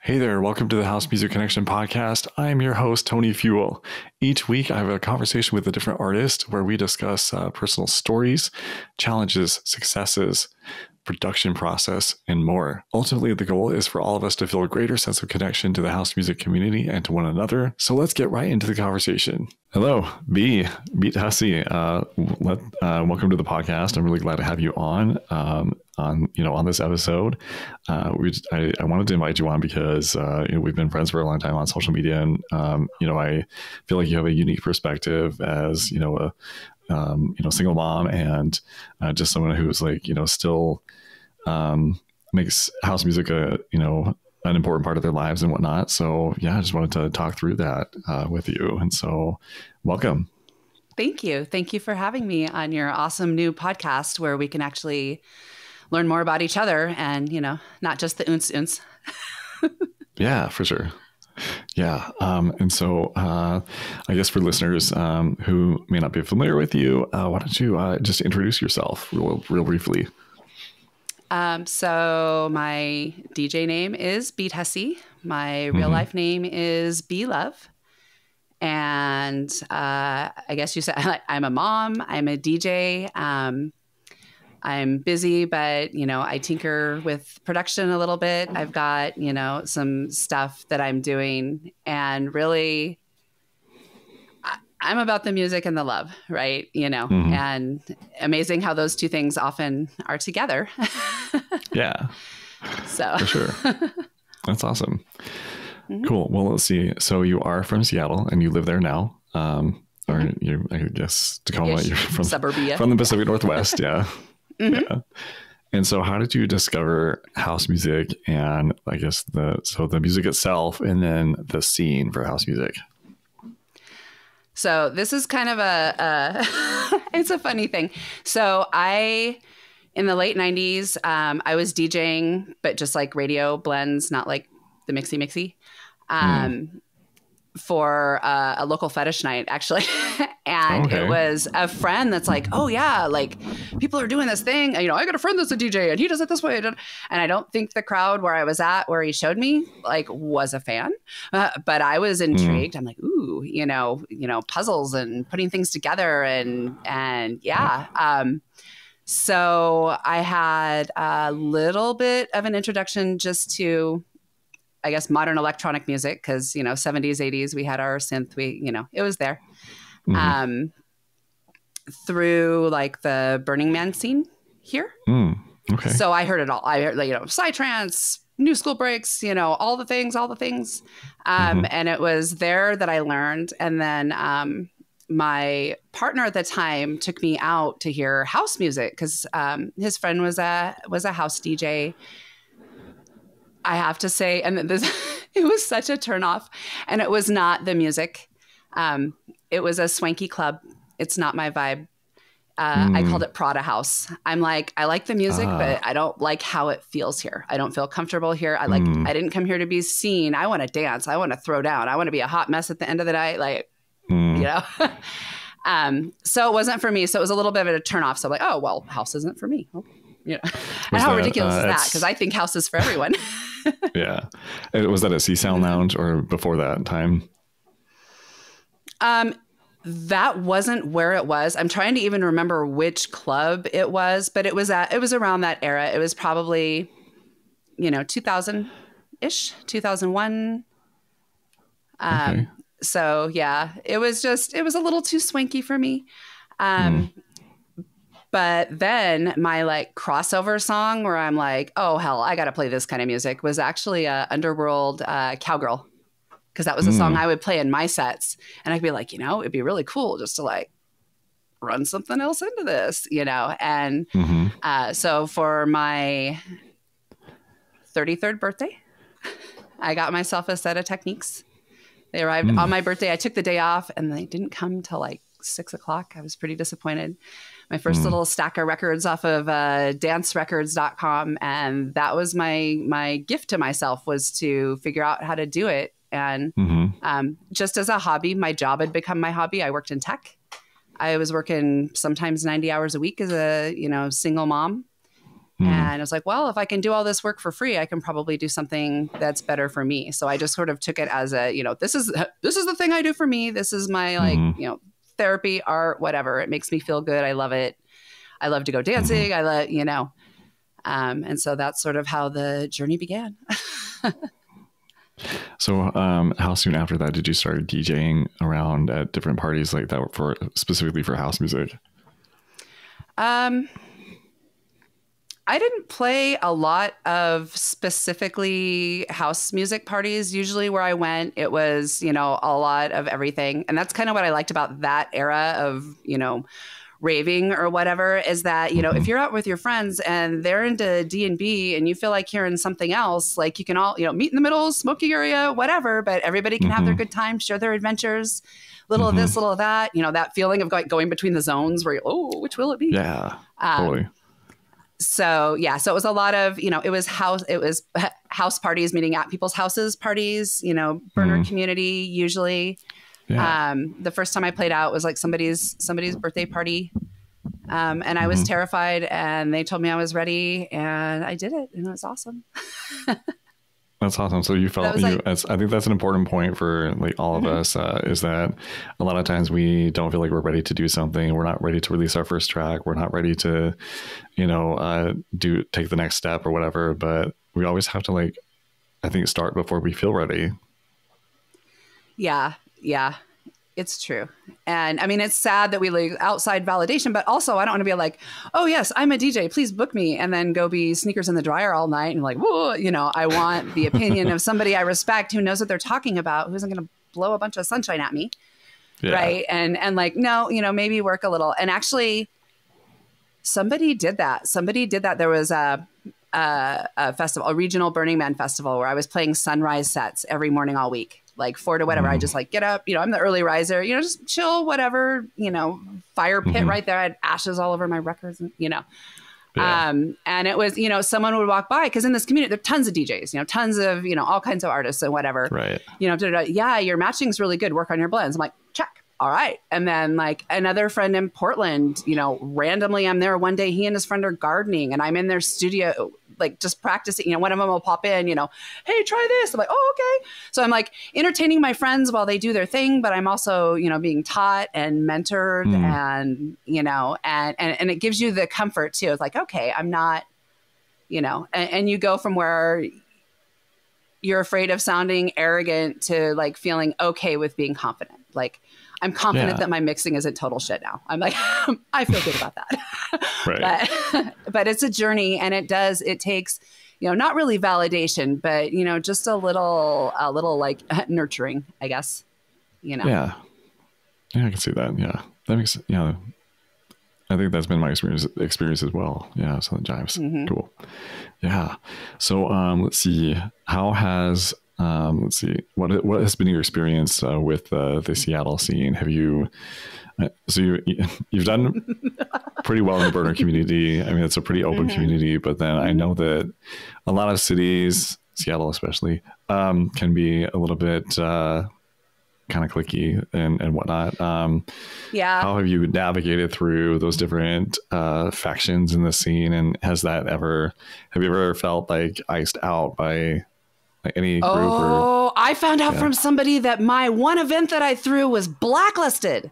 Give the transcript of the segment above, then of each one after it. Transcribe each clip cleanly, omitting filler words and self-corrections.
Hey there, welcome to the House Music Connection podcast. I'm your host, Tony Fuel. Each week, I have a conversation with a different artist where we discuss personal stories, challenges, successes, production process, and more. Ultimately, the goal is for all of us to feel a greater sense of connection to the house music community and to one another. So let's get right into the conversation. Hello, Beat Hussy. Welcome to the podcast. I'm really glad to have you on this episode. I wanted to invite you on because we've been friends for a long time on social media, and I feel like you have a unique perspective as a single mom and just someone who's still makes house music an important part of their lives and whatnot. So yeah, I just wanted to talk through that with you. And so welcome. Thank you. Thank you for having me on your awesome new podcast where we can actually learn more about each other and, not just the oons. Yeah, for sure. Yeah. And so I guess for listeners who may not be familiar with you, why don't you just introduce yourself real briefly? So my DJ name is Beat Hussy. My real life name is Bea Love. And I guess you said I'm a mom. I'm a DJ. I'm busy, but, I tinker with production a little bit. I've got, some stuff that I'm doing, and really I'm about the music and the love, right? And amazing how those two things often are together. Yeah. So for sure. That's awesome. Cool. Well, let's see. So you are from Seattle and you live there now. Or you, I guess Tacoma, you're from suburbia. From the Pacific Northwest. Yeah. Yeah. And so how did you discover house music and I guess the music itself and then the scene for house music? So this is kind of it's a funny thing. So in the late 90s, I was DJing, but just like radio blends, not like the mixy, for a local fetish night, actually. And It was a friend that's like, oh yeah, like people are doing this thing. I got a friend that's a DJ and he does it this way. And I don't think the crowd where I was at, where he showed me, was a fan. But I was intrigued. I'm like, ooh, puzzles and putting things together and yeah. So I had a little bit of an introduction just to, I guess, modern electronic music, because, 70s, 80s, we had our synth, it was there. Through the Burning Man scene here. Okay. So I heard it all. I heard, psytrance, new school breaks, all the things. And it was there that I learned. And then my partner at the time took me out to hear house music because his friend was a house DJ. I have to say, and it was such a turnoff, and it was not the music. It was a swanky club. It's not my vibe. I called it Prada House. I'm like, I like the music, but I don't like how it feels here. I don't feel comfortable here. I didn't come here to be seen. I want to dance. I want to throw down. I want to be a hot mess at the end of the night. So it wasn't for me. So it was a little bit of a turnoff. So I'm like, oh, well, house isn't for me. And how ridiculous is that? Because I think house is for everyone. Yeah. Was that at Sea Sound Lounge or before that time? That wasn't where it was. I'm trying to even remember which club it was, but it was around that era. It was probably, 2000-ish, 2001. Okay. So yeah, it was a little too swanky for me. But then my crossover song where I'm like, oh hell, I got to play this kind of music was actually Underworld Cowgirl. Because that was a song I would play in my sets. And I'd be like, it'd be really cool just to run something else into this, And so for my 33rd birthday, I got myself a set of techniques. They arrived on my birthday. I took the day off and they didn't come till 6 o'clock. I was pretty disappointed. My first little stack of records off of dancerecords.com. And that was my gift to myself, was to figure out how to do it. And just as a hobby, my job had become my hobby. I worked in tech. I was working sometimes 90 hours a week as a, single mom. And I was like, well, if I can do all this work for free, I can probably do something that's better for me. So I just sort of took it as a, this is the thing I do for me. This is my therapy, art, whatever. It makes me feel good. I love it. I love to go dancing. I love, and so that's sort of how the journey began. So how soon after that did you start DJing around at different parties like that for specifically for house music? I didn't play a lot of specifically house music parties. Usually where I went, it was, a lot of everything. And that's kind of what I liked about that era of, raving or whatever, is that, if you're out with your friends and they're into D&B and you feel like hearing something else, like you can all, meet in the middle, smoking area, whatever, but everybody can have their good time, share their adventures, little of this, little of that, that feeling of going between the zones where which will it be? Yeah, totally. So it was a lot of, it was house parties, meeting at people's houses parties, burner community usually. Yeah. The first time I played out was like somebody's birthday party. And I was terrified and they told me I was ready and I did it and it was awesome. That's awesome. So you felt I think that's an important point for like all of us, is that a lot of times we don't feel like we're ready to do something. We're not ready to release our first track. We're not ready to, take the next step or whatever, but we always have to I think start before we feel ready. Yeah. Yeah. It's true. And I mean, it's sad that we like outside validation, but also I don't want to be like, oh yes, I'm a DJ, please book me. And then go be sneakers in the dryer all night and like, whoa, I want the opinion of somebody I respect who knows what they're talking about, who isn't going to blow a bunch of sunshine at me. Yeah. Right. And like, no, maybe work a little. And actually somebody did that. There was a festival, a regional Burning Man festival where I was playing sunrise sets every morning all week. Like 4 to whatever. I just get up, I'm the early riser, just chill, whatever, fire pit right there. I had ashes all over my records, and, Yeah. And it was, someone would walk by because in this community, there are tons of DJs, tons of, all kinds of artists and whatever, right. Yeah, your matching's really good. Work on your blends. I'm like, check. All right. And then like another friend in Portland, randomly I'm there one day, he and his friend are gardening and I'm in their studio, like just practicing, one of them will pop in, hey, try this. I'm like, oh, okay. So I'm like entertaining my friends while they do their thing, but I'm also, being taught and mentored and, and it gives you the comfort too. It's like, okay, I'm not, and you go from where you're afraid of sounding arrogant to like feeling okay with being confident. Like, I'm confident that my mixing isn't total shit now. I'm like, I feel good about that. Right. But it's a journey and it takes, not really validation, but, just a little like nurturing, I guess, Yeah. Yeah, I can see that. Yeah. That makes, I think that's been my experience as well. Yeah. So that jives. Cool. Yeah. So, let's see, how has, what has been your experience with the Seattle scene? Have you you've done pretty well in the burner community. I mean, it's a pretty open community, but then I know that a lot of cities, Seattle especially, can be a little bit kind of cliquey and whatnot. How have you navigated through those different factions in the scene, and have you ever felt like iced out by any group? I found out from somebody that my one event that I threw was blacklisted.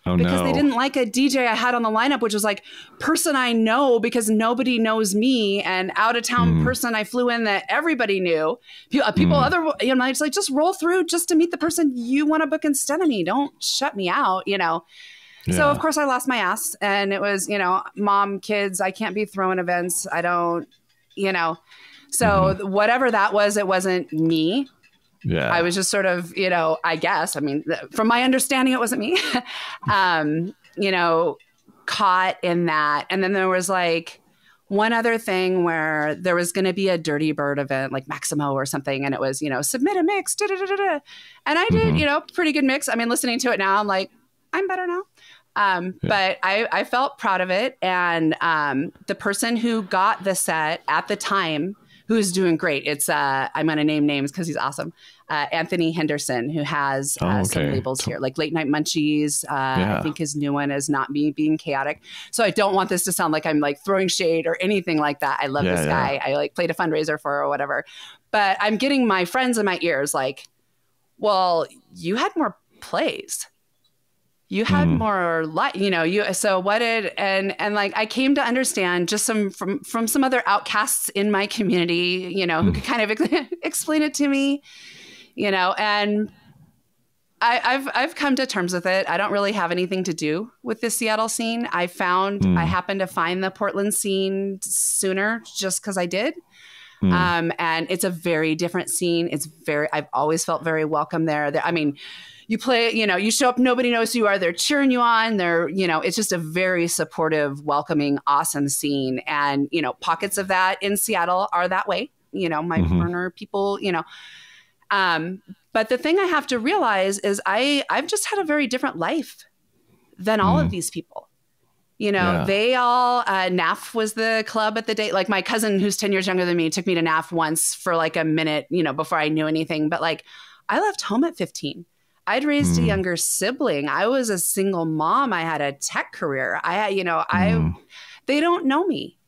Because they didn't like a DJ I had on the lineup, which was like person I know because nobody knows me, and out of town person I flew in that everybody knew. It's like, just roll through just to meet the person you want to book instead of me. Don't shut me out, Yeah. So of course I lost my ass, and it was, mom, kids, I can't be throwing events. I don't, So whatever that was, it wasn't me. Yeah. I was just sort of, I guess, I mean, from my understanding, it wasn't me, caught in that. And then there was like one other thing where there was going to be a Dirty Bird event, like Maximo or something. And it was, submit a mix. Da, da, da, da, da. And I did, pretty good mix. I mean, listening to it now, I'm like, I'm better now. But I felt proud of it. And the person who got the set at the time who's doing great. It's I'm going to name names because he's awesome. Anthony Henderson, who has some labels here, like Late Night Munchies. I think his new one is Not Me Being Chaotic. So I don't want this to sound like I'm like throwing shade or anything like that. I love this guy. I like played a fundraiser for or whatever. But I'm getting my friends in my ears like, well, you had more plays. You had more light, you know, so what did, and like, I came to understand just from some other outcasts in my community, you know, who could kind of explain it to me, you know, and I've come to terms with it. I don't really have anything to do with the Seattle scene. I happened to find the Portland scene sooner just because I did. And it's a very different scene. I've always felt very welcome there. I mean, you play, you know, you show up, nobody knows who you are. They're cheering you on. You know, it's just a very supportive, welcoming, awesome scene. And, you know, pockets of that in Seattle are that way. You know, my burner people, you know. But the thing I have to realize is I've just had a very different life than all of these people. You know, they all, NAF was the club at the date. Like my cousin, who's 10 years younger than me, took me to NAF once for like a minute, you know, before I knew anything. But like, I left home at 15. I'd raised a younger sibling. I was a single mom. I had a tech career. They don't know me.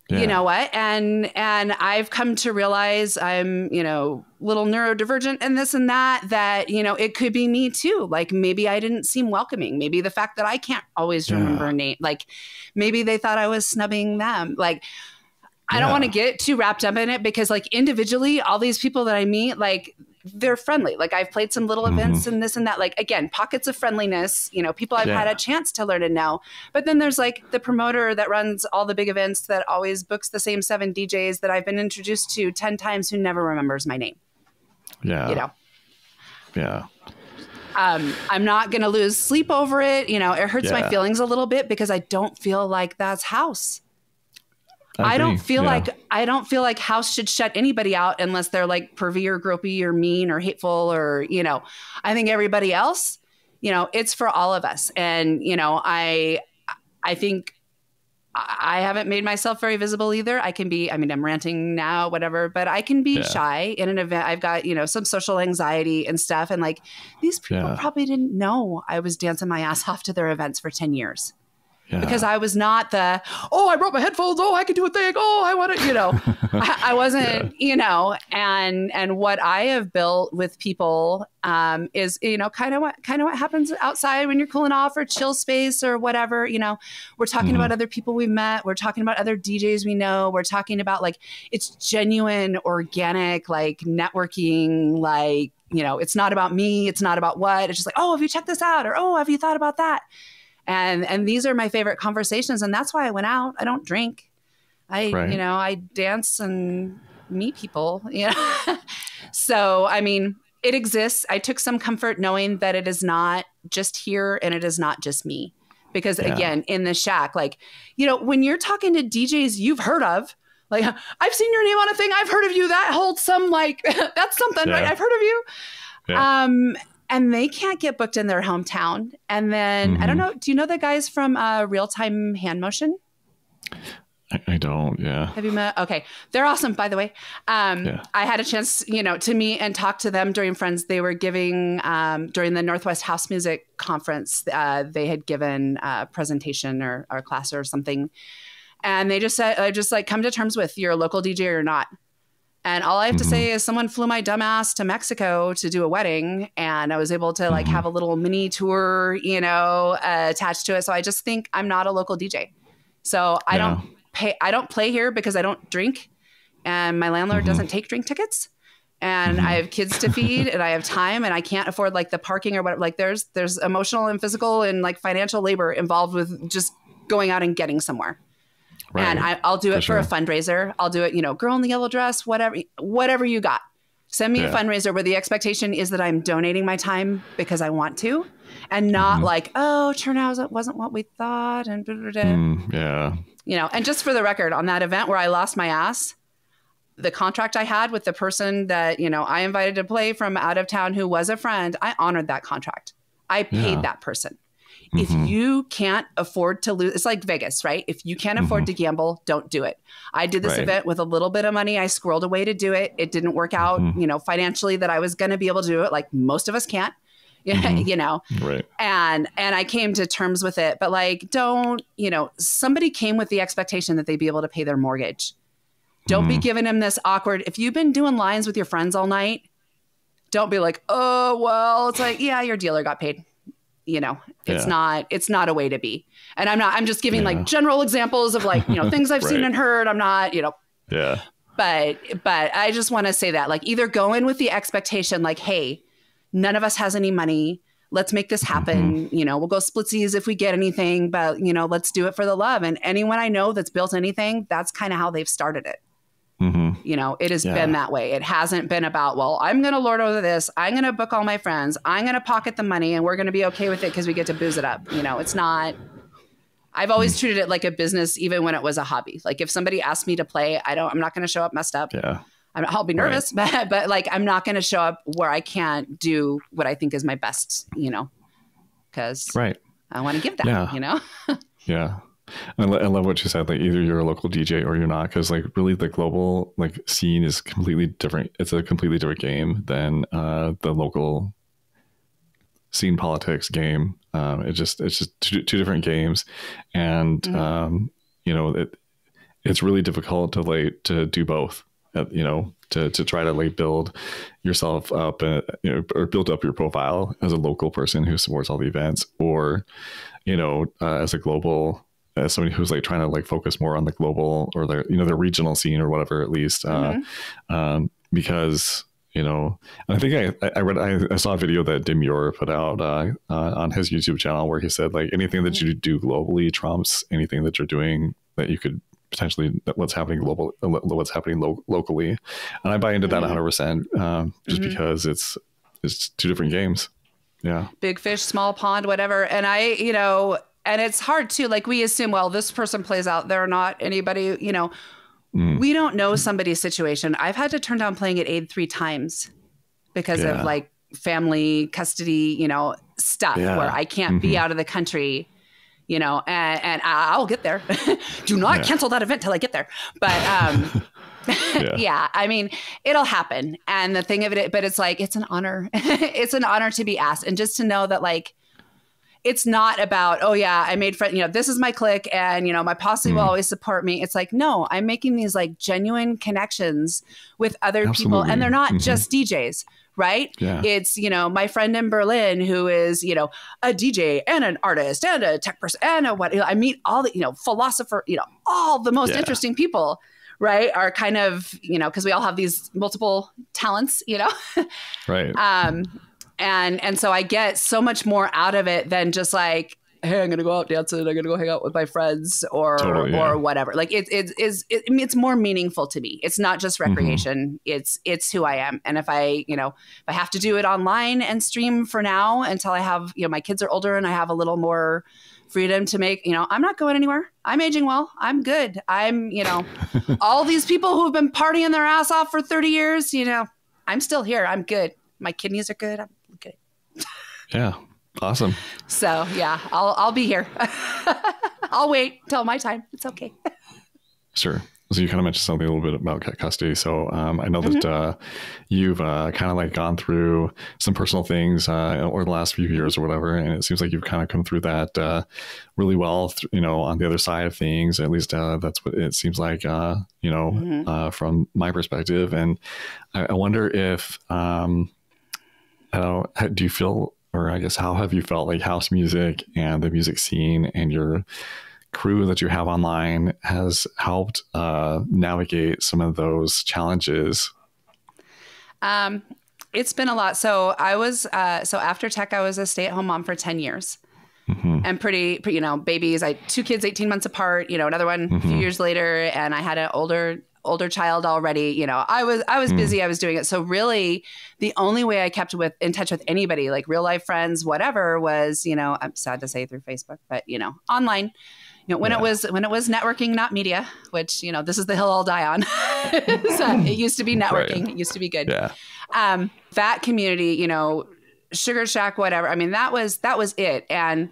You know what? And I've come to realize I'm, you know, little neurodivergent and this and that, you know, it could be me too. Like maybe I didn't seem welcoming. Maybe the fact that I can't always remember a name, like maybe they thought I was snubbing them. Like, I don't want to get too wrapped up in it because like individually, all these people that I meet, like they're friendly. Like I've played some little events and this and that, like, again, pockets of friendliness, you know, people I've had a chance to learn and know. But then there's like the promoter that runs all the big events that always books the same 7 DJs that I've been introduced to 10 times who never remembers my name. Yeah. You know? Yeah. I'm not going to lose sleep over it. You know, it hurts my feelings a little bit because I don't feel like that's house. I don't feel like house should shut anybody out unless they're like pervy or gropey or mean or hateful or, you know, I think everybody else, you know, it's for all of us. And, you know, I think I haven't made myself very visible either. I'm ranting now, whatever, but I can be shy in an event. I've got, you know, some social anxiety and stuff. And like these people probably didn't know I was dancing my ass off to their events for 10 years. Because I was not I brought my headphones. Oh, I can do a thing. Oh, I want to, you know, I wasn't, you know, and what I have built with people is, you know, kind of what happens outside when you're cooling off or chill space or whatever, you know, we're talking about other people we've met. We're talking about other DJs we know. We're talking about like, it's genuine, organic, like networking, like, you know, it's not about me. It's not about what. It's just like, oh, have you checked this out? Or, oh, have you thought about that? And these are my favorite conversations. And that's why I went out. I don't drink. You know, I dance and meet people, you know. So, I mean, it exists. I took some comfort knowing that it is not just here and it is not just me. Because again, in the Shack, like, you know, when you're talking to DJs you've heard of, like, I've seen your name on a thing. I've heard of you. That holds some, like, that's something, right? I've heard of you. Yeah. And they can't get booked in their hometown. And then, I don't know, do you know the guys from Real Time Hand Motion? I don't, Have you met? Okay. They're awesome, by the way. I had a chance, you know, to meet and talk to them during Friends. They were giving, during the Northwest House Music Conference, they had given a presentation or a class or something. And they just said, just like, come to terms with you're a local DJ or not. And all I have to say is someone flew my dumb ass to Mexico to do a wedding. And I was able to like have a little mini tour, you know, attached to it. So I just think I'm not a local DJ. So I don't play here because I don't drink. And my landlord doesn't take drink tickets. And I have kids to feed and I have time and I can't afford like the parking or whatever. Like there's emotional and physical and like financial labor involved with just going out and getting somewhere. Right. And I'll do it for a fundraiser. I'll do it, you know, girl in the yellow dress, whatever you got. Send me a fundraiser where the expectation is that I'm donating my time because I want to and not like, oh, turnout wasn't what we thought. And you know, and just for the record on that event where I lost my ass, the contract I had with the person that, you know, I invited to play from out of town who was a friend, I honored that contract. I paid that person. If you can't afford to lose, it's like Vegas, right? If you can't afford to gamble, don't do it. I did this event with a little bit of money. I squirreled away to do it. It didn't work out, financially that I was going to be able to do it. Like most of us can't, Right. And I came to terms with it. But like, don't, somebody came with the expectation that they'd be able to pay their mortgage. Don't be giving them this awkward. If you've been doing lines with your friends all night, don't be like, oh, well, it's like, yeah, your dealer got paid. It's not a way to be. And I'm just giving like general examples of like, things I've seen and heard. I'm not, Yeah. But I just want to say that like either go in with the expectation, like, hey, none of us has any money. Let's make this happen. We'll go splitsies if we get anything, but let's do it for the love. And anyone I know that's built anything, that's kind of how they've started it. It has been that way. It hasn't been about, well, I'm going to lord over this. I'm going to book all my friends. I'm going to pocket the money and we're going to be okay with it because we get to booze it up. It's not, I've always treated it like a business, even when it was a hobby. Like if somebody asked me to play, I'm not going to show up messed up. Yeah. I'll be nervous, but like, I'm not going to show up where I can't do what I think is my best, because I want to give that, Yeah. I love what you said. Like either you're a local DJ or you're not, because like really the global like scene is completely different. It's a completely different game than the local scene politics game. It's just two different games, and it's really difficult to do both. To try to like build yourself up, or build up your profile as a local person who supports all the events, or as a global. As somebody who's like trying to like focus more on the global or the regional scene or whatever, at least, because I think I saw a video that Demure put out on his YouTube channel where he said like anything that you do globally trumps anything that you're doing that you could potentially what's happening locally, and I buy into that 100%, just because it's two different games. Yeah, big fish, small pond, whatever, and And it's hard too. Like we assume, well, this person plays out there, not anybody, we don't know somebody's situation. I've had to turn down playing at Aid 3 times because of like family custody, stuff where I can't be out of the country, and I'll get there. Do not cancel that event till I get there. But I mean, it'll happen. And the thing of it, but it's like, it's an honor. It's an honor to be asked. And just to know that like, it's not about, oh yeah, I made friends, this is my clique and, my posse will always support me. It's like, no, I'm making these like genuine connections with other people, and they're not just DJs, right? Yeah. It's, my friend in Berlin who is, a DJ and an artist and a tech person and I meet all the, philosopher, all the most interesting people, right? Are kind of, because we all have these multiple talents, Right. And so I get so much more out of it than just like, hey, I'm going to go out dancing. I'm going to go hang out with my friends or whatever. Like it's more meaningful to me. It's not just recreation. It's who I am. And if I have to do it online and stream for now until I have, my kids are older and I have a little more freedom to make, I'm not going anywhere. I'm aging well. I'm good. I'm, all these people who've been partying their ass off for 30 years, I'm still here. I'm good. My kidneys are good. I'm good. Yeah. Awesome. So yeah, I'll be here. I'll wait till my time. It's okay. Sure. So you kind of mentioned something a little bit about custody. So I know that you've kind of like gone through some personal things over the last few years or whatever, and it seems like you've kind of come through that really well. On the other side of things, at least that's what it seems like. From my perspective, and I wonder if do you feel, or I guess how have you felt like house music and the music scene and your crew that you have online has helped navigate some of those challenges? It's been a lot. So I was, after tech, I was a stay-at-home mom for 10 years and pretty, babies, I had 2 kids, 18 months apart, another one a few years later. And I had an older child already. I was busy. I was doing it. So really the only way I kept in touch with anybody, like real life friends, whatever, was, I'm sad to say through Facebook, but online. When it was networking, not media, which, this is the hill I'll die on. So it used to be networking. Right. It used to be good. Yeah. That community, Sugar Shack, whatever. I mean, that was it. And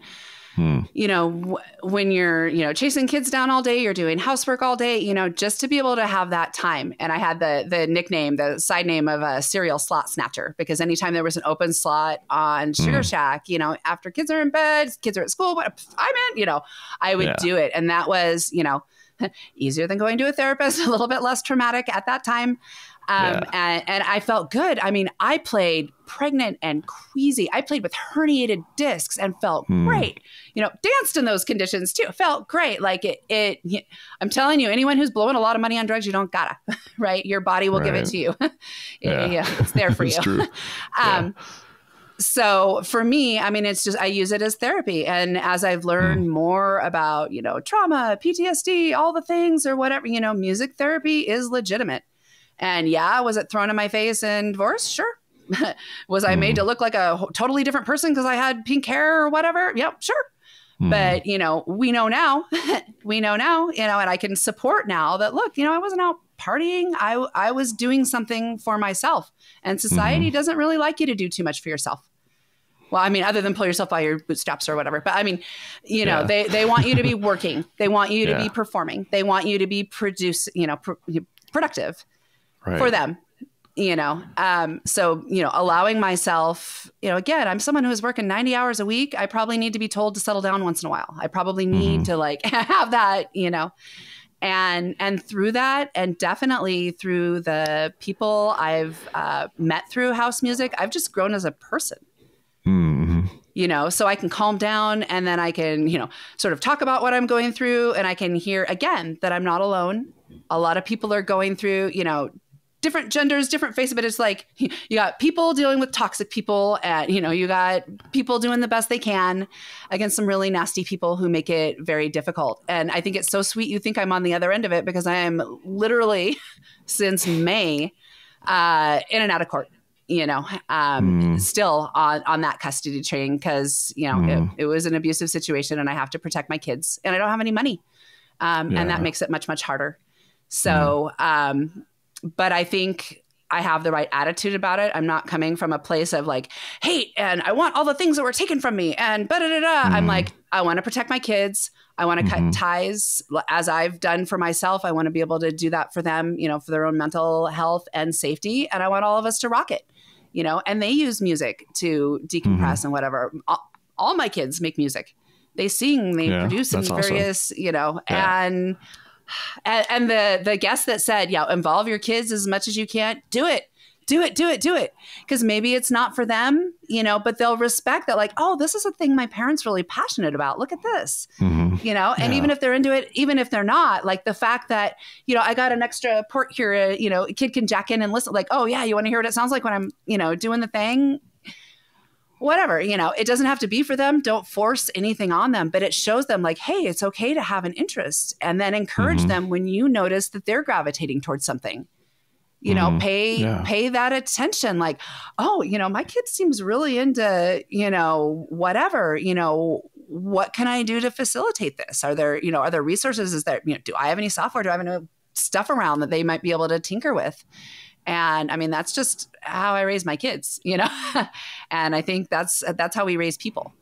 You know, when you're, you know, chasing kids down all day, you're doing housework all day, you know, just to be able to have that time. And I had the nickname, the side name of a serial slot snatcher, because anytime there was an open slot on Sugar Shack, you know, after kids are in bed, kids are at school, but I'm in, you know, I would do it. And that was, you know, easier than going to a therapist, a little bit less traumatic at that time. And I felt good. I mean, I played pregnant and queasy. I played with herniated discs and felt great. You know, danced in those conditions too. Felt great. Like I'm telling you, anyone who's blowing a lot of money on drugs, you don't gotta, right? Your body will give it to you. It's there for you. True. So for me, I mean, it's just, I use it as therapy. And as I've learned more about, you know, trauma, PTSD, all the things or whatever, you know, music therapy is legitimate. And was it thrown in my face in divorce? Sure. Was I made to look like a totally different person because I had pink hair or whatever? Yep, sure. But, you know, we know now, you know, and I can support now that, look, you know, I wasn't out partying. I was doing something for myself, and society doesn't really like you to do too much for yourself. Well, I mean, other than pull yourself by your bootstraps or whatever. But I mean, you know, they want you to be working. They want you to be performing. They want you to be productive. Right. For them, you know. So, you know, allowing myself, you know, again, I'm someone who is working 90 hours a week. I probably need to be told to settle down once in a while. I probably need to like have that, you know, and through that, and definitely through the people I've met through house music, I've just grown as a person. You know, so I can calm down, and then I can, you know, sort of talk about what I'm going through, and I can hear again that I'm not alone. A lot of people are going through, you know, different genders, different faces, but it's like you got people dealing with toxic people, and, you know, you got people doing the best they can against some really nasty people who make it very difficult. And I think it's so sweet you think I'm on the other end of it, because I am literally since May in and out of court, you know, still on that custody train, because, you know, it was an abusive situation and I have to protect my kids and I don't have any money. And that makes it much, much harder. So, but I think I have the right attitude about it. I'm not coming from a place of like hate and I want all the things that were taken from me and I'm like, I want to protect my kids. I want to cut ties as I've done for myself. I want to be able to do that for them, you know, for their own mental health and safety. And I want all of us to rock it, you know, and they use music to decompress and whatever. All my kids make music. They sing, they produce in various, awesome. You know, and the guest that said, involve your kids as much as you can. Do it. Because maybe it's not for them, you know, but they'll respect that, like, oh, this is a thing my parents really passionate about. Look at this, you know, and even if they're into it, even if they're not, like the fact that, you know, I got an extra port here, you know, a kid can jack in and listen, like, oh yeah, you want to hear what it sounds like when I'm, you know, doing the thing. Whatever, you know, it doesn't have to be for them. Don't force anything on them, but it shows them like, hey, it's okay to have an interest, and then encourage them when you notice that they're gravitating towards something, you know, pay that attention. Like, oh, you know, my kid seems really into, you know, whatever, you know, what can I do to facilitate this? Are there resources? Is there, you know, do I have any software? Do I have any stuff around that they might be able to tinker with? And I mean, that's just how I raise my kids, you know, and I think that's how we raise people.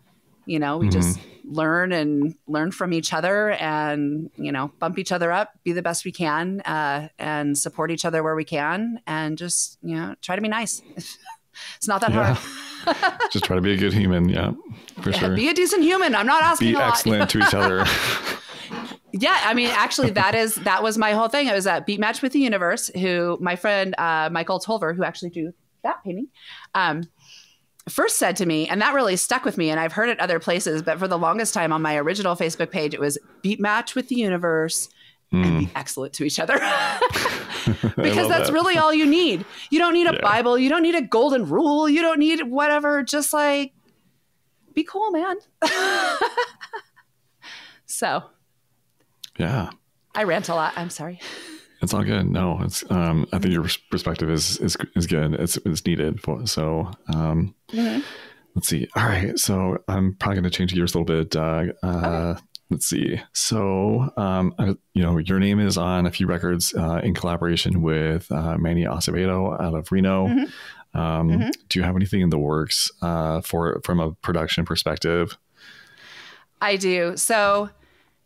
You know, we just learn from each other and, you know, bump each other up, be the best we can, and support each other where we can, and just, you know, try to be nice. It's not that hard. Just try to be a good human. Yeah, for sure. Be a decent human. I'm not asking a lot. Be excellent to each other. Yeah, I mean, actually, that was my whole thing. I was at Beat Match with the Universe, who my friend Michael Tolver, who actually drew that painting, first said to me, and that really stuck with me. And I've heard it other places, but for the longest time on my original Facebook page, it was Beat Match with the Universe and be excellent to each other. Because that's really all you need. You don't need a Bible. You don't need a golden rule. You don't need whatever. Just like, be cool, man. So. Yeah. I rant a lot. I'm sorry. It's all good. No, it's, I think your perspective is good. It's needed for, so, let's see. All right. So I'm probably going to change gears a little bit. Okay. Let's see. So, you know, your name is on a few records, in collaboration with, Manny Acevedo out of Reno. Do you have anything in the works, from a production perspective? I do. So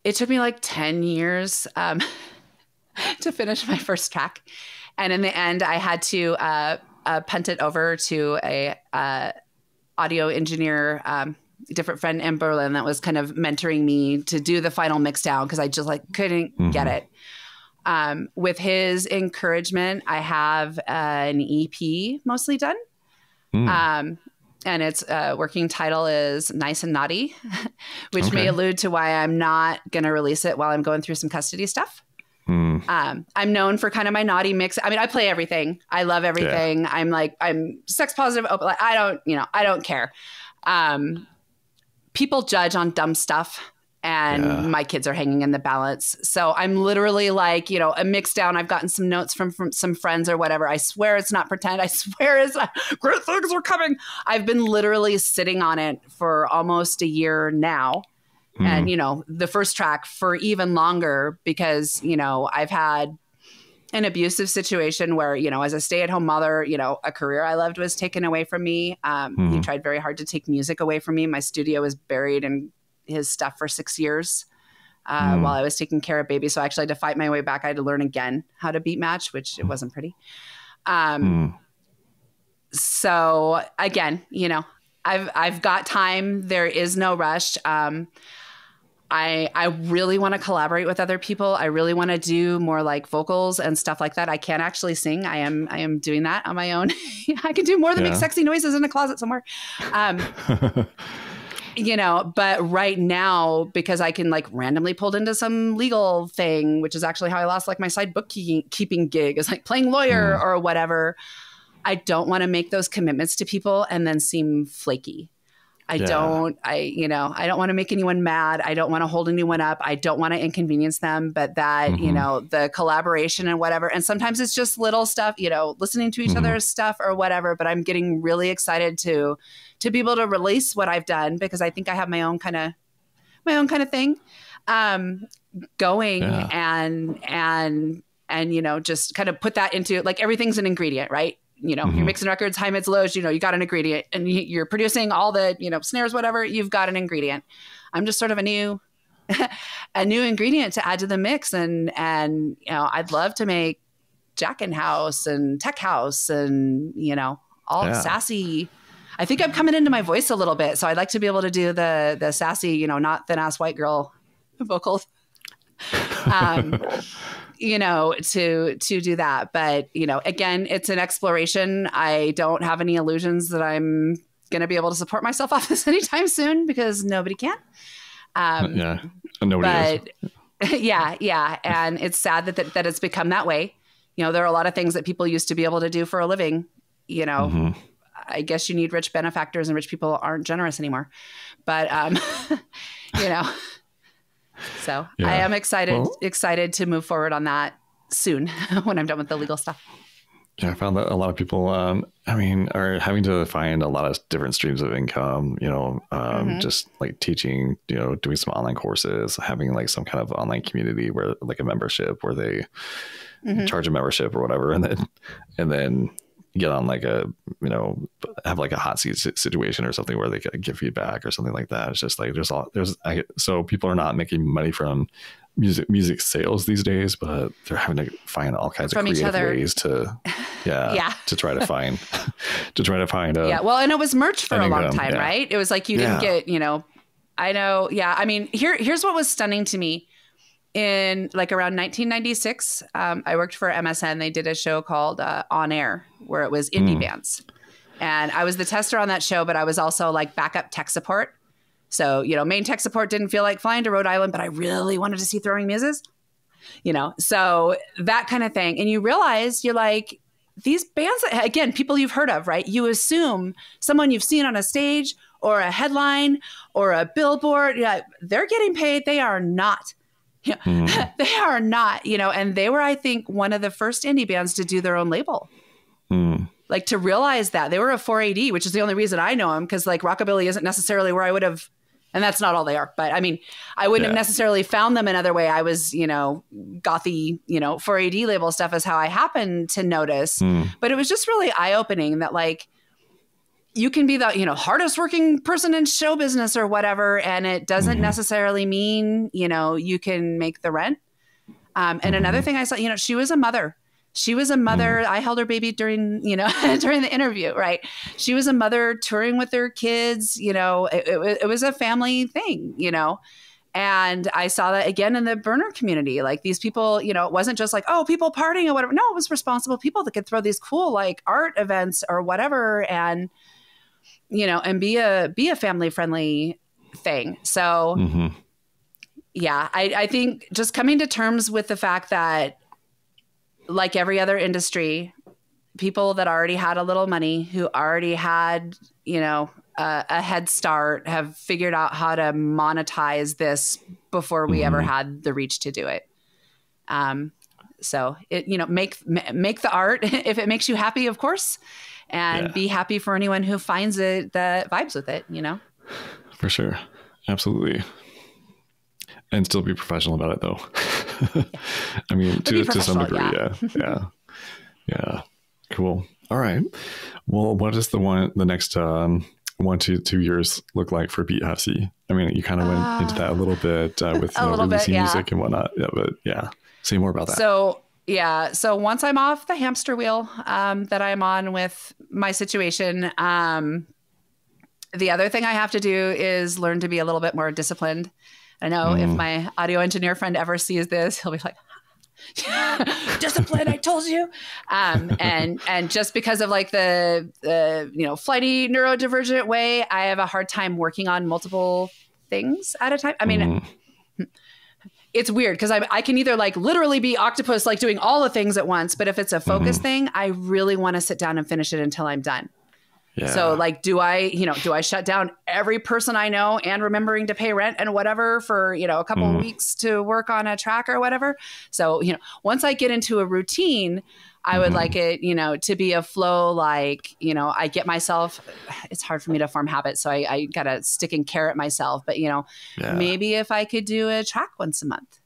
it took me like 10 years to finish my first track. And in the end, I had to punt it over to a audio engineer, different friend in Berlin that was kind of mentoring me to do the final mix down because I just like couldn't get it. With his encouragement, I have an EP mostly done. And its working title is Nice and Naughty, which may allude to why I'm not going to release it while I'm going through some custody stuff. I'm known for kind of my naughty mix. I mean, I play everything. I love everything. Yeah. I'm sex positive, open. Like, I don't care. People judge on dumb stuff. And my kids are hanging in the balance. So I'm literally like, a mix down. I've gotten some notes from some friends or whatever. I swear it's not pretend. I swear it's great things are coming. I've been literally sitting on it for almost a year now. And, the first track for even longer because, I've had an abusive situation where, as a stay-at-home mother, a career I loved was taken away from me. He tried very hard to take music away from me. My studio was buried in his stuff for 6 years while I was taking care of baby. So I actually had to fight my way back. I had to learn again how to beat match, which it wasn't pretty. So again, I've got time. There is no rush. I really want to collaborate with other people. I really want to do more like vocals and stuff like that. I can't actually sing. I am doing that on my own. I can do more than make sexy noises in a closet somewhere. But right now, because I can like randomly pulled into some legal thing, which is actually how I lost like my side bookkeeping gig is like playing lawyer or whatever. I don't want to make those commitments to people and then seem flaky. I don't want to make anyone mad. I don't want to hold anyone up. I don't want to inconvenience them, but that, the collaboration and whatever. And sometimes it's just little stuff, listening to each other's stuff or whatever, but I'm getting really excited to be able to release what I've done because I think I have my own kind of thing going and just kind of put that into like everything's an ingredient, right? You're mixing records, high, mids, lows, you got an ingredient and you're producing all the, snares, whatever, you've got an ingredient. I'm just sort of a new ingredient to add to the mix. And I'd love to make Jackin' House and Tech House and, all sassy. I think I'm coming into my voice a little bit. So I'd like to be able to do the sassy, not thin ass white girl vocals. To do that. But, again, it's an exploration. I don't have any illusions that I'm going to be able to support myself off this anytime soon because nobody can. Nobody is. Yeah. And it's sad that it's become that way. There are a lot of things that people used to be able to do for a living. I guess you need rich benefactors and rich people aren't generous anymore. But, So I am excited to move forward on that soon when I'm done with the legal stuff. Yeah, I found that a lot of people, are having to find a lot of different streams of income, just like teaching, doing some online courses, having like some kind of online community where like a membership where they charge a membership or whatever. And then get on like a, have like a hot seat situation or something where they can give feedback or something like that. It's just like, so people are not making money from music sales these days, but they're having to find all kinds of creative ways to, to try to find, well, and it was merch for a long time, right? It was like, you didn't get, I know. Yeah. I mean, here's what was stunning to me. In like around 1996, I worked for MSN. They did a show called On Air where it was indie bands. And I was the tester on that show, but I was also like backup tech support. So, main tech support didn't feel like flying to Rhode Island, but I really wanted to see Throwing Muses, so that kind of thing. And you realize you're like, these bands, again, people you've heard of, right? You assume someone you've seen on a stage or a headline or a billboard, they're getting paid. They are not. They are not, and they were, I think, one of the first indie bands to do their own label. Like to realize that they were a 4AD, which is the only reason I know them. Cause like rockabilly isn't necessarily where I would have, and that's not all they are, but I mean, I wouldn't have necessarily found them another way. I was, gothy, 4AD label stuff is how I happened to notice, but it was just really eye opening that like, you can be the, hardest working person in show business or whatever. And it doesn't necessarily mean, you can make the rent. And another thing I saw, she was a mother. She was a mother. I held her baby during, during the interview, right? She was a mother touring with her kids. It was a family thing, And I saw that again in the burner community. Like these people, it wasn't just like, oh, people partying or whatever. No, it was responsible people that could throw these cool like art events or whatever, and and be a family friendly thing. So yeah, I think just coming to terms with the fact that, like every other industry, people that already had a little money, who already had, a head start, have figured out how to monetize this before we ever had the reach to do it. So it, make the art if it makes you happy, of course, and be happy for anyone who finds it, that vibes with it, For sure. Absolutely. And still be professional about it, though. I mean, to some degree, yeah. Cool. All right. Well, what does the next 1 to 2 years look like for Beat Hussy? I mean, you kind of went into that a little bit with releasing music and whatnot. Yeah, but say more about that. So once I'm off the hamster wheel that I'm on with my situation, the other thing I have to do is learn to be a little bit more disciplined. I know if my audio engineer friend ever sees this, he'll be like, discipline, I told you. And just because of like the flighty neurodivergent way, I have a hard time working on multiple things at a time. I mean, it's weird because I can either like literally be octopus, like doing all the things at once. But if it's a focus thing, I really want to sit down and finish it until I'm done. Yeah. So like, do I shut down every person I know and remembering to pay rent and whatever for, a couple of weeks to work on a track or whatever. So, once I get into a routine, I would like it, to be a flow. Like, I get myself, it's hard for me to form habits. So I got to stick and carrot myself, but maybe if I could do a track once a month,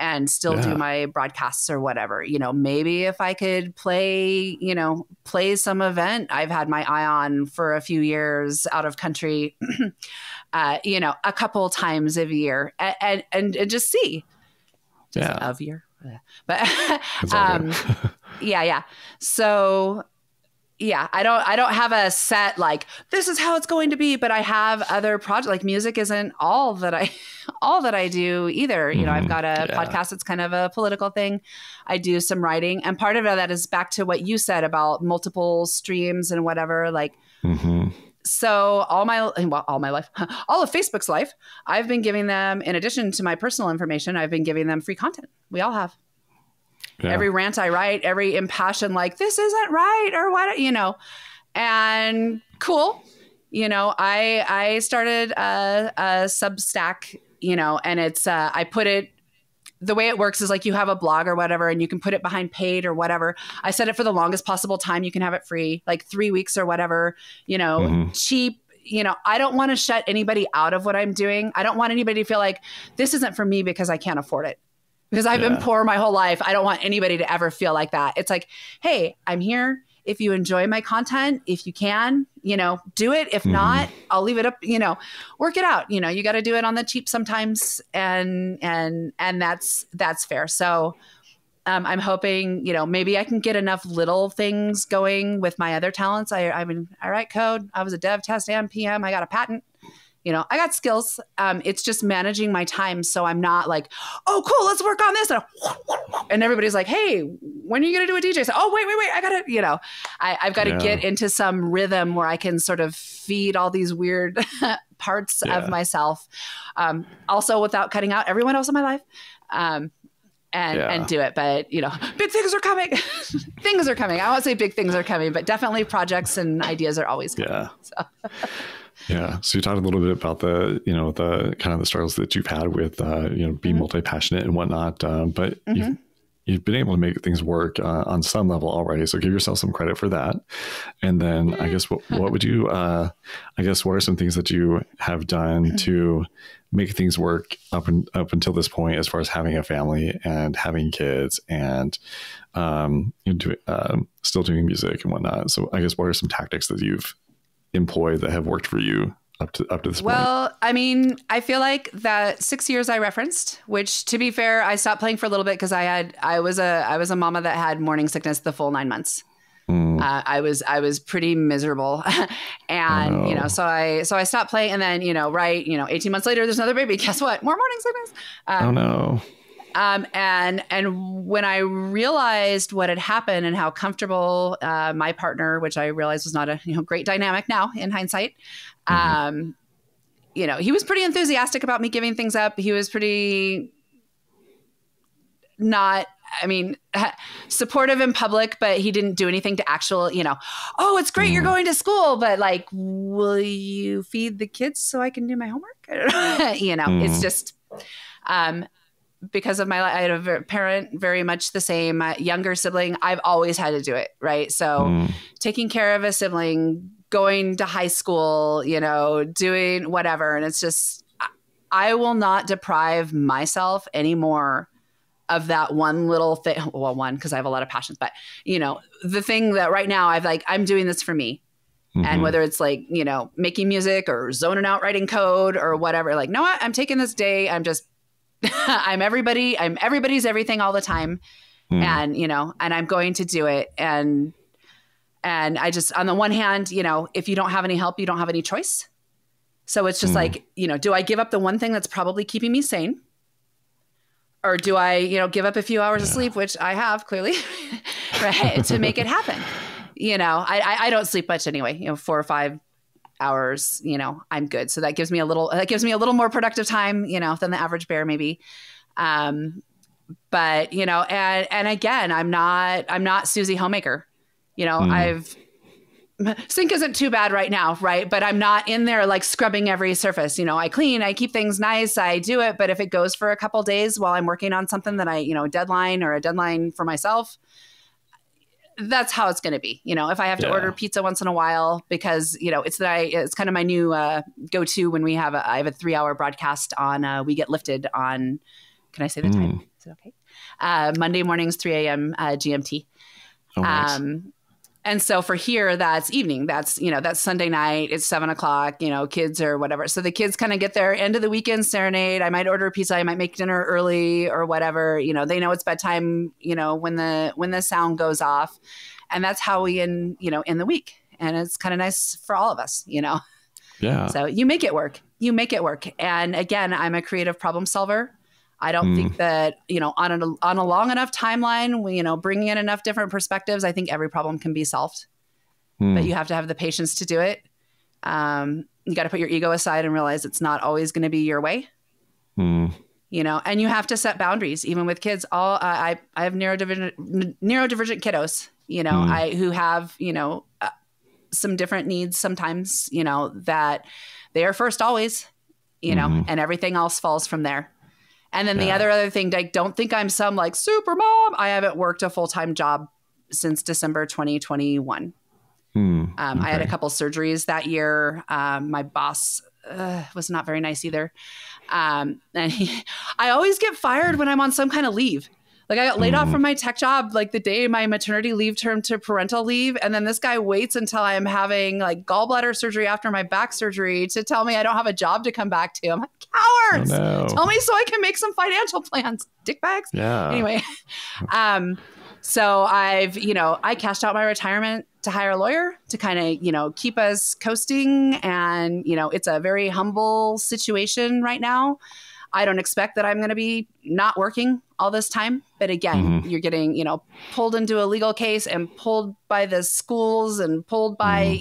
and still do my broadcasts or whatever, maybe if I could play some event I've had my eye on for a few years out of country, a couple times a year and just see of year. But, yeah. So I don't have a set, like, this is how it's going to be, but I have other projects. Like music isn't all that I do either. I've got a podcast that's kind of a political thing. I do some writing, and part of that is back to what you said about multiple streams and whatever, like, so all my life, all of Facebook's life, I've been giving them, in addition to my personal information, I've been giving them free content. We all have. Yeah. Every rant I write, every impassioned, like, this isn't right or what, and cool. I started a Substack, and it's, I put it, the way it works is like you have a blog or whatever, and you can put it behind paid or whatever. I set it for the longest possible time. You can have it free, like 3 weeks or whatever, cheap. I don't want to shut anybody out of what I'm doing. I don't want anybody to feel like this isn't for me because I can't afford it. Because I've been poor my whole life. I don't want anybody to ever feel like that. It's like, hey, I'm here. If you enjoy my content, if you can, do it. If not, I'll leave it up, work it out. You got to do it on the cheap sometimes. And that's fair. So I'm hoping, maybe I can get enough little things going with my other talents. I write code. I was a dev, test, and PM. I got a patent. I got skills. It's just managing my time. So I'm not like, oh, cool, let's work on this. And everybody's like, hey, when are you going to do a DJ? So, oh, wait, I got to, I've got to get into some rhythm where I can sort of feed all these weird parts of myself. Also without cutting out everyone else in my life. And do it. But, big things are coming. Things are coming. I won't say big things are coming, but definitely projects and ideas are always coming. Yeah. So. Yeah. So you talked a little bit about the, the kind of the struggles that you've had with, being multi-passionate and whatnot. But you've been able to make things work on some level already. So give yourself some credit for that. And then I guess what would you, what are some things that you have done to make things work up until this point, as far as having a family and having kids and still doing music and whatnot? So I guess what are some tactics that you've employ that have worked for you up to this point? Well, I mean, I feel like that 6 years I referenced, which to be fair, I stopped playing for a little bit because I was a mama that had morning sickness the full 9 months. I was pretty miserable, and so I stopped playing, and then 18 months later, there's another baby. Guess what? More morning sickness. Oh no. And when I realized what had happened and how comfortable my partner, which I realized was not a great dynamic now in hindsight, he was pretty enthusiastic about me giving things up. He was pretty not, supportive in public, but he didn't do anything to oh, it's great you're going to school, but like, will you feed the kids so I can do my homework? It's just, because of I had a parent very much the same, younger sibling. I've always had to do it. Right. So taking care of a sibling, going to high school, doing whatever. And it's just, I will not deprive myself anymore of that one little thing. Well, one, because I have a lot of passions, but the thing that right now I'm doing this for me. And whether it's making music or zoning out, writing code or whatever, no, what? I'm taking this day. I'm just, I'm everybody's everything all the time. And, and I'm going to do it. And I just, on the one hand, if you don't have any help, you don't have any choice. So it's just do I give up the one thing that's probably keeping me sane? Or do I, give up a few hours of sleep, which I have clearly, right, to make it happen? I don't sleep much anyway, 4 or 5 hours, I'm good. So that gives me a little more productive time, than the average bear maybe. But, and again, I'm not Susie Homemaker. Sink isn't too bad right now, right? But I'm not in there scrubbing every surface. I clean, I keep things nice, I do it. But if it goes for a couple days while I'm working on something that a deadline for myself, that's how it's going to be. If I have to order pizza once in a while because, it's kind of my new go-to when I have a 3-hour broadcast on We Get Lifted on, can I say the time? Is it okay? Monday mornings, 3 a.m. GMT. Oh, nice. And so for here, that's evening. That's, that's Sunday night. It's 7:00, kids or whatever. So the kids kind of get their end of the weekend serenade. I might order a pizza. I might make dinner early or whatever. They know it's bedtime, when the sound goes off. And that's how we end the week. And it's kind of nice for all of us, Yeah. So you make it work. And again, I'm a creative problem solver. I don't think that, on a long enough timeline, bringing in enough different perspectives, I think every problem can be solved. But you have to have the patience to do it. You got to put your ego aside and realize it's not always going to be your way. And you have to set boundaries, even with kids. I have neurodivergent kiddos, who have, some different needs sometimes, that they are first always, and everything else falls from there. And then the other thing, don't think I'm some super mom. I haven't worked a full-time job since December 2021. Okay. I had a couple surgeries that year. My boss was not very nice either. And I always get fired when I'm on some kind of leave. I got laid off from my tech job the day my maternity leave turned to parental leave. And then this guy waits until I'm having gallbladder surgery after my back surgery to tell me I don't have a job to come back to. I'm like, cowards! Oh, no. Tell me so I can make some financial plans. Dickbags. Yeah. Anyway, so I cashed out my retirement to hire a lawyer to kind of, keep us coasting. And, it's a very humble situation right now. I don't expect that I'm going to be not working all this time. But again, you're getting, pulled into a legal case and pulled by the schools and pulled by,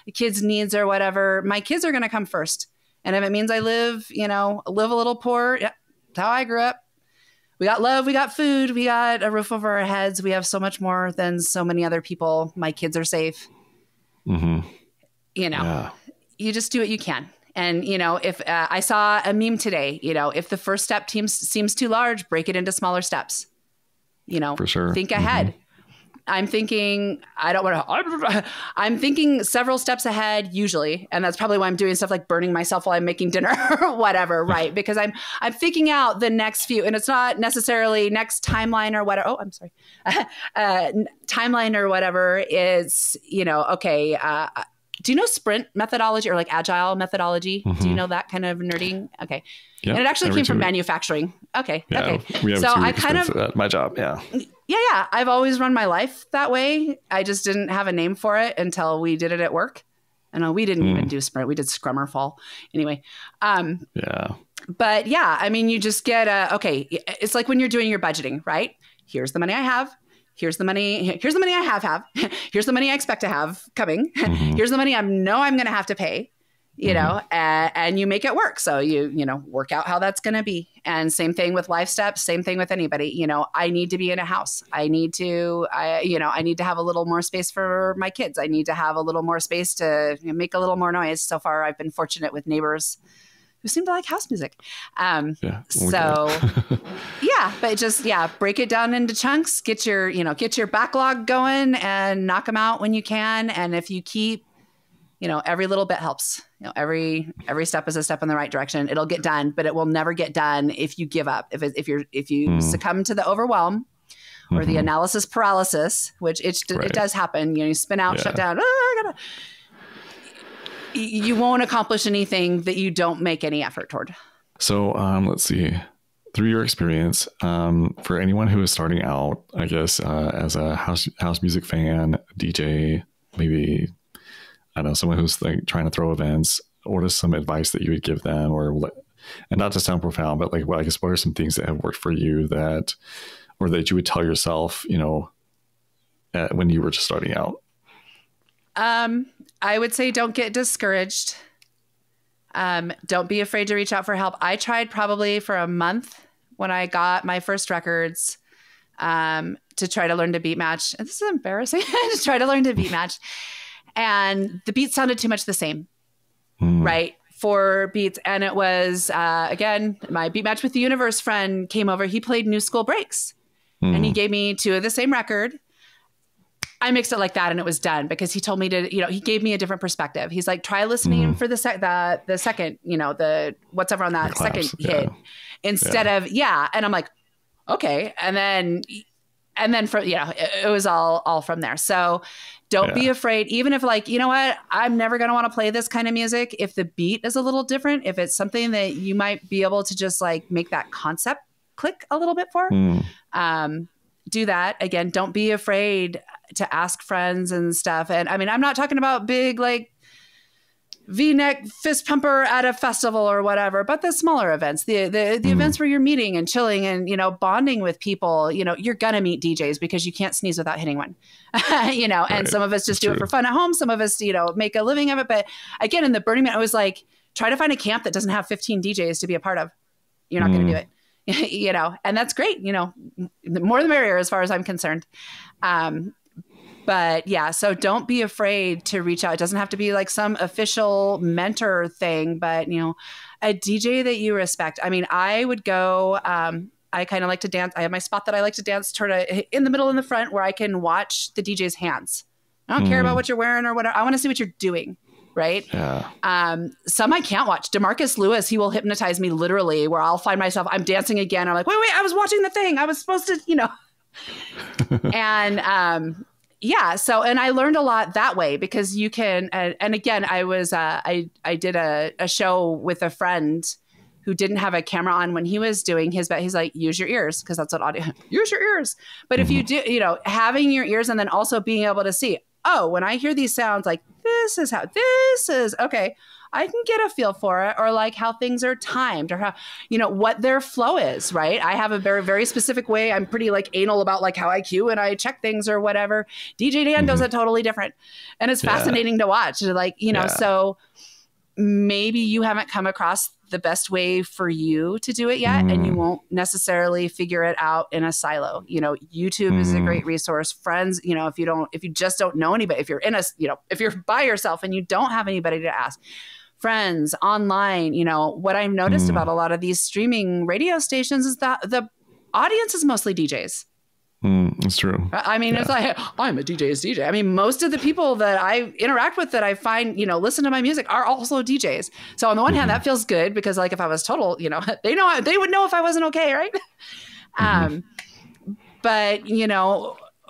the kids' needs or whatever. My kids are going to come first. And if it means I live a little poor, that's how I grew up. We got love, we got food, we got a roof over our heads. We have so much more than so many other people. My kids are safe. You just do what you can. And, if I saw a meme today, if the first step seems too large, break it into smaller steps, for sure. Think ahead. I'm thinking, I'm thinking several steps ahead usually. And that's probably why I'm doing stuff like burning myself while I'm making dinner or whatever. Right. Because I'm thinking out the next few, and it's not necessarily next timeline or whatever. Oh, I'm sorry. Timeline or whatever is, okay. do you know sprint methodology or like agile methodology? Do you know that kind of nerding? Okay. Yep. And it actually came from manufacturing. Okay. Yeah, okay. We have so I at my job. Yeah. Yeah. I've always run my life that way. I just didn't have a name for it until we did it at work. And we didn't even do sprint. We did scrum or fall. Anyway. Yeah. But yeah, I mean, you just get okay. It's like when you're doing your budgeting, right? Here's the money I have. Here's the money I have. Here's the money I expect to have coming. Here's the money I know I'm going to have to pay, you know, and you make it work. So you know, work out how that's going to be. And same thing with life steps, same thing with anybody. You know, I need to be in a house. I need to have a little more space for my kids. I need to have a little more space to make a little more noise. So far, I've been fortunate with neighbors who seem to like house music. But just, break it down into chunks, get your backlog going and knock them out when you can. And if you keep, every little bit helps, every step is a step in the right direction. It'll get done, but it will never get done if you give up. If you succumb to the overwhelm or the analysis paralysis, which it does happen, you spin out, shut down. You won't accomplish anything that you don't make any effort toward. So let's see. Through your experience, for anyone who is starting out, I guess, as a house music fan, DJ, maybe, I don't know, someone who's like trying to throw events, what is some advice that you would give them? And not to sound profound, but like, well, I guess, what are some things that have worked for you that you would tell yourself, when you were just starting out? I would say don't get discouraged. Don't be afraid to reach out for help. I tried probably for a month when I got my first records to try to learn to beat match. And this is embarrassing. Just try to learn to beat match. And the beats sounded too much the same, right? For beats. And it was, again, my Beat Match with the Universe friend came over. He played New School Breaks and he gave me 2 of the same record. I mixed it like that and it was done because he told me to, he gave me a different perspective. He's like, try listening for the second, the what's ever on that second hit instead of, And I'm like, okay. And then from, it was all from there. So don't be afraid, even if like, you know what, I'm never going to want to play this kind of music. If the beat is a little different, if it's something that you might be able to just like make that concept click a little bit for, do that. Again, don't be afraid to ask friends and stuff. And I mean, I'm not talking about big, like V-neck fist pumper at a festival or whatever, but the smaller events, the events where you're meeting and chilling and, bonding with people, you're going to meet DJs because you can't sneeze without hitting one, and some of us just do it for fun at home. Some of us, make a living of it. But again, in the Burning Man, I was like, try to find a camp that doesn't have 15 DJs to be a part of. You're not going to do it. And that's great. The more the merrier as far as I'm concerned. But yeah, so don't be afraid to reach out. It doesn't have to be like some official mentor thing, but a DJ that you respect. I mean, I would go, I kind of like to dance. I have my spot that I like to dance in the middle in the front where I can watch the DJ's hands. I don't care about what you're wearing or whatever. I want to see what you're doing. Right. Yeah. Some I can't watch. DeMarcus Lewis, he will hypnotize me literally where I'll find myself, I'm dancing again. I'm like, wait, I was watching the thing. I was supposed to, and, so, and I learned a lot that way because you can, and again, I was, I did a show with a friend who didn't have a camera on when he was doing his bet. He's like, use your ears. Cause that's what audio, use your ears. But if you do, having your ears and then also being able to see, oh, when I hear these sounds, like this is okay. I can get a feel for it, or like how things are timed, or how, what their flow is, right? I have a very, very specific way. I'm pretty like anal about like how I cue and I check things or whatever. DJ Dan does it totally different. And it's fascinating to watch. Like, so maybe you haven't come across the best way for you to do it yet, and you won't necessarily figure it out in a silo. YouTube is a great resource. Friends, if you just don't know anybody, if you're if you're by yourself and you don't have anybody to ask, friends online, what I've noticed about a lot of these streaming radio stations is that the audience is mostly DJs. It's true. I mean, it's like, I'm a DJ's DJ. I mean, most of the people that I interact with that I find, listen to my music are also DJs. So on the one hand, that feels good because like if I was total, they would know if I wasn't okay. Right. But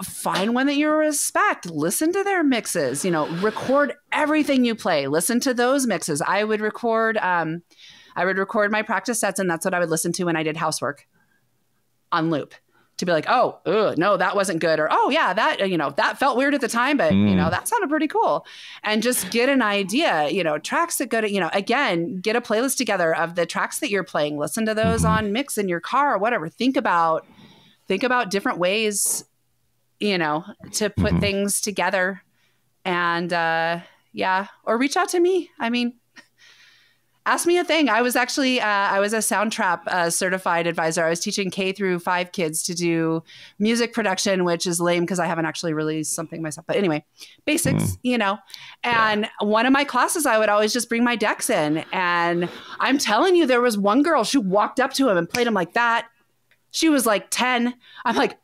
find one that you respect, listen to their mixes, you know, record everything you play, listen to those mixes. I would record my practice sets, and that's what I would listen to when I did housework on loop, to be like, oh, no, that wasn't good. Or, oh yeah, that, you know, that felt weird at the time, but you know, that sounded pretty cool. And just get an idea, you know, tracks that go to, you know, again, get a playlist together of the tracks that you're playing, listen to those on mix in your car or whatever. Think about different ways, you know, to put things together. And yeah, or reach out to me. I mean, ask me a thing. I was actually, I was a Soundtrap certified advisor. I was teaching K-5 kids to do music production, which is lame because I haven't actually released something myself. But anyway, basics, you know. And one of my classes, I would always just bring my decks in. And I'm telling you, there was one girl, she walked up to him and played him like that. She was like 10. I'm like,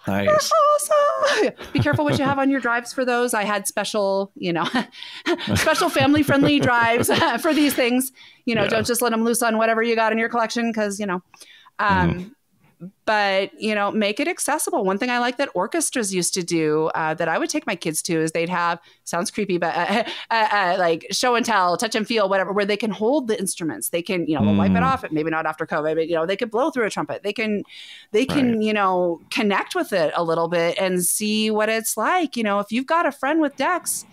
nice. Awesome. Be careful what you have on your drives for those. I had special, you know, special family friendly drives for these things. You know, don't just let them loose on whatever you got in your collection, because, you know, but, you know, make it accessible. One thing I like that orchestras used to do that I would take my kids to is they'd have, sounds creepy, but like show and tell, touch and feel, whatever, where they can hold the instruments. They can, you know, they'll wipe it off, maybe not after COVID, but, you know, they could blow through a trumpet. They can, you know, connect with it a little bit and see what it's like. You know, if you've got a friend with decks,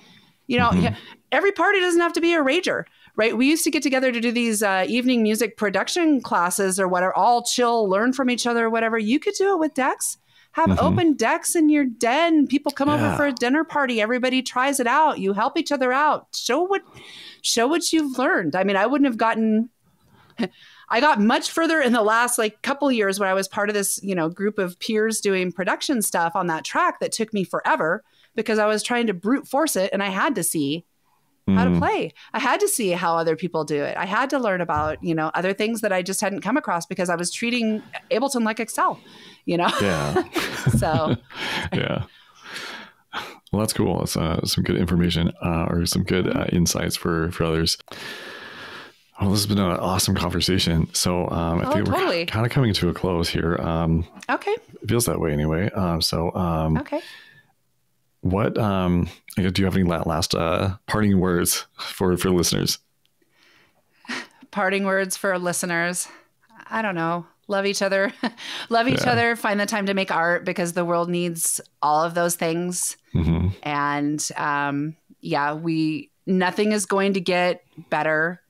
you know, every party doesn't have to be a rager. Right. We used to get together to do these evening music production classes or whatever, all chill, learn from each other or whatever. You could do it with decks. Have open decks in your den. People come over for a dinner party. Everybody tries it out. You help each other out. Show what you've learned. I mean, I got much further in the last like couple years when I was part of this, you know, group of peers doing production stuff on that track that took me forever because I was trying to brute force it, and I had to see how to play. I had to see how other people do it. I had to learn about, you know, other things that I just hadn't come across because I was treating Ableton like Excel, you know? Yeah. So. Yeah. Well, that's cool. It's some good information or some good insights for others. Well, this has been an awesome conversation. So I think we're kind of coming to a close here. Okay. It feels that way anyway. Okay. What do you have any last parting words for listeners? Parting words for listeners. I don't know. Love each other. Love each other. Find the time to make art because the world needs all of those things. And nothing is going to get better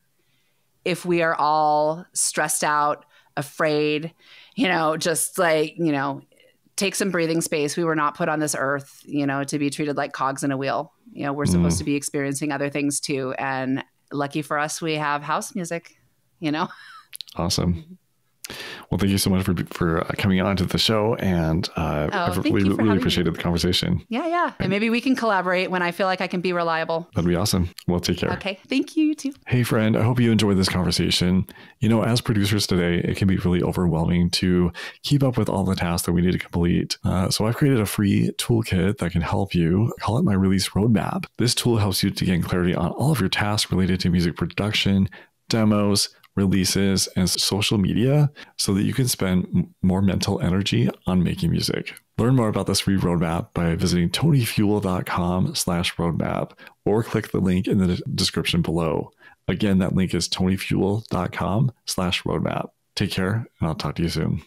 if we are all stressed out, afraid, you know, just like, you know, take some breathing space. We were not put on this earth, you know, to be treated like cogs in a wheel. You know, we're supposed to be experiencing other things too. And lucky for us, we have house music, you know? Awesome. Well, thank you so much for coming on to the show. And I've really appreciated the conversation. Yeah. And maybe we can collaborate when I feel like I can be reliable. That'd be awesome. Well, take care. Okay. Thank you too. Hey, friend. I hope you enjoyed this conversation. You know, as producers today, it can be really overwhelming to keep up with all the tasks that we need to complete. So I've created a free toolkit that can help you. I call it my release roadmap. This tool helps you to gain clarity on all of your tasks related to music production, demos, releases, and social media so that you can spend more mental energy on making music. Learn more about this free roadmap by visiting tonyfuel.com/roadmap or click the link in the description below. Again, that link is tonyfuel.com/roadmap. Take care, and I'll talk to you soon.